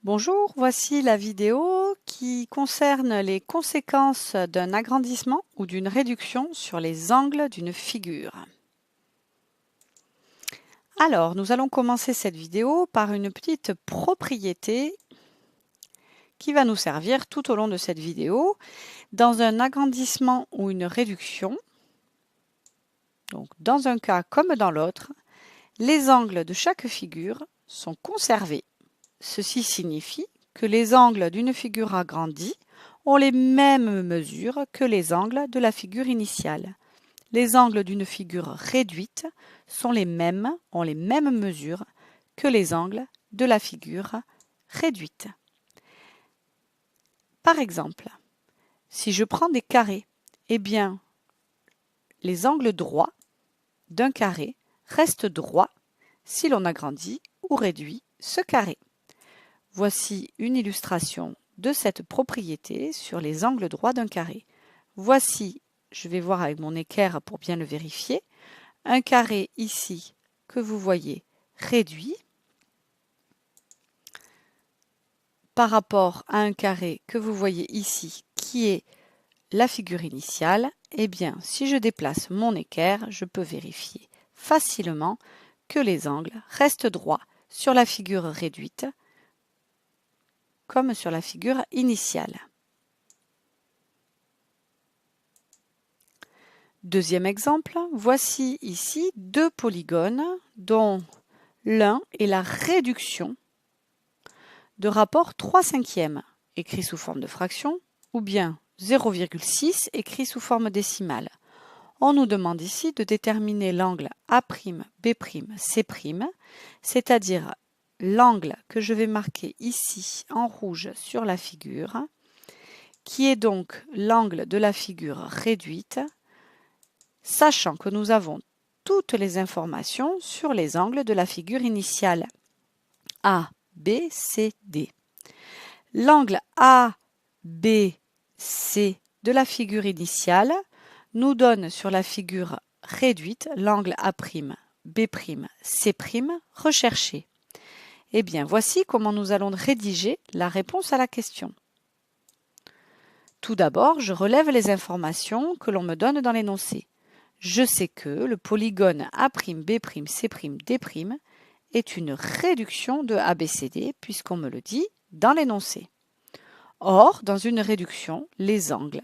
Bonjour, voici la vidéo qui concerne les conséquences d'un agrandissement ou d'une réduction sur les angles d'une figure. Alors, nous allons commencer cette vidéo par une petite propriété qui va nous servir tout au long de cette vidéo. Dans un agrandissement ou une réduction, donc dans un cas comme dans l'autre, les angles de chaque figure sont conservés. Ceci signifie que les angles d'une figure agrandie ont les mêmes mesures que les angles de la figure initiale. Les angles d'une figure réduite ont les mêmes mesures que les angles de la figure réduite. Par exemple, si je prends des carrés, eh bien, les angles droits d'un carré restent droits si l'on agrandit ou réduit ce carré. Voici une illustration de cette propriété sur les angles droits d'un carré. Voici, je vais voir avec mon équerre pour bien le vérifier, un carré ici que vous voyez réduit par rapport à un carré que vous voyez ici qui est la figure initiale. Eh bien, si je déplace mon équerre, je peux vérifier facilement que les angles restent droits sur la figure réduite comme sur la figure initiale. Deuxième exemple, voici ici deux polygones dont l'un est la réduction de rapport 3/5 écrit sous forme de fraction ou bien 0,6 écrit sous forme décimale. On nous demande ici de déterminer l'angle A'B'C', c'est-à-dire l'angle que je vais marquer ici en rouge sur la figure, qui est donc l'angle de la figure réduite, sachant que nous avons toutes les informations sur les angles de la figure initiale A, B, C, D. L'angle ABC de la figure initiale nous donne sur la figure réduite l'angle A'B'C' recherché. Eh bien, voici comment nous allons rédiger la réponse à la question. Tout d'abord, je relève les informations que l'on me donne dans l'énoncé. Je sais que le polygone A'B'C', D' est une réduction de ABCD puisqu'on me le dit dans l'énoncé. Or, dans une réduction, les angles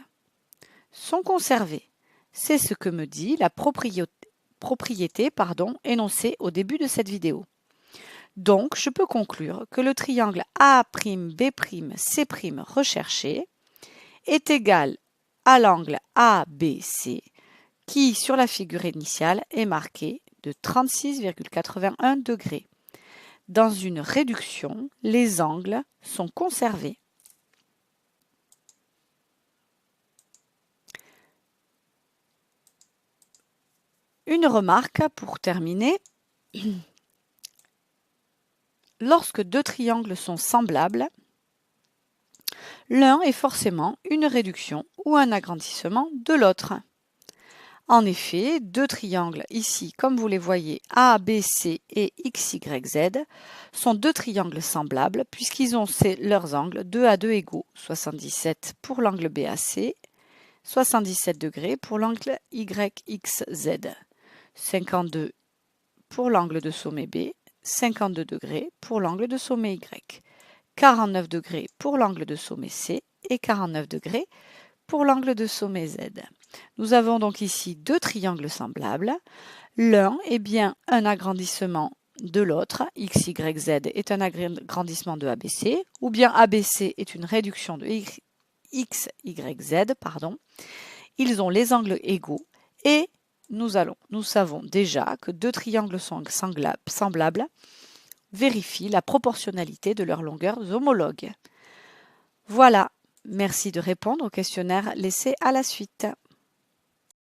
sont conservés. C'est ce que me dit la propriété énoncée au début de cette vidéo. Donc, je peux conclure que le triangle A'B'C' recherché est égal à l'angle ABC qui, sur la figure initiale, est marqué de 36,81 degrés. Dans une réduction, les angles sont conservés. Une remarque pour terminer. Lorsque deux triangles sont semblables, l'un est forcément une réduction ou un agrandissement de l'autre. En effet, deux triangles ici, comme vous les voyez, ABC et XYZ, sont deux triangles semblables puisqu'ils ont leurs angles 2 à 2 égaux, 77 pour l'angle BAC, 77 degrés pour l'angle YXZ, 52 pour l'angle de sommet B, 52 degrés pour l'angle de sommet Y, 49 degrés pour l'angle de sommet C et 49 degrés pour l'angle de sommet Z. Nous avons donc ici deux triangles semblables. L'un est bien un agrandissement de l'autre, XYZ est un agrandissement de ABC, ou bien ABC est une réduction de XYZ. Ils ont les angles égaux et nous savons déjà que deux triangles semblables vérifient la proportionnalité de leurs longueurs homologues. Voilà, merci de répondre au questionnaire laissé à la suite.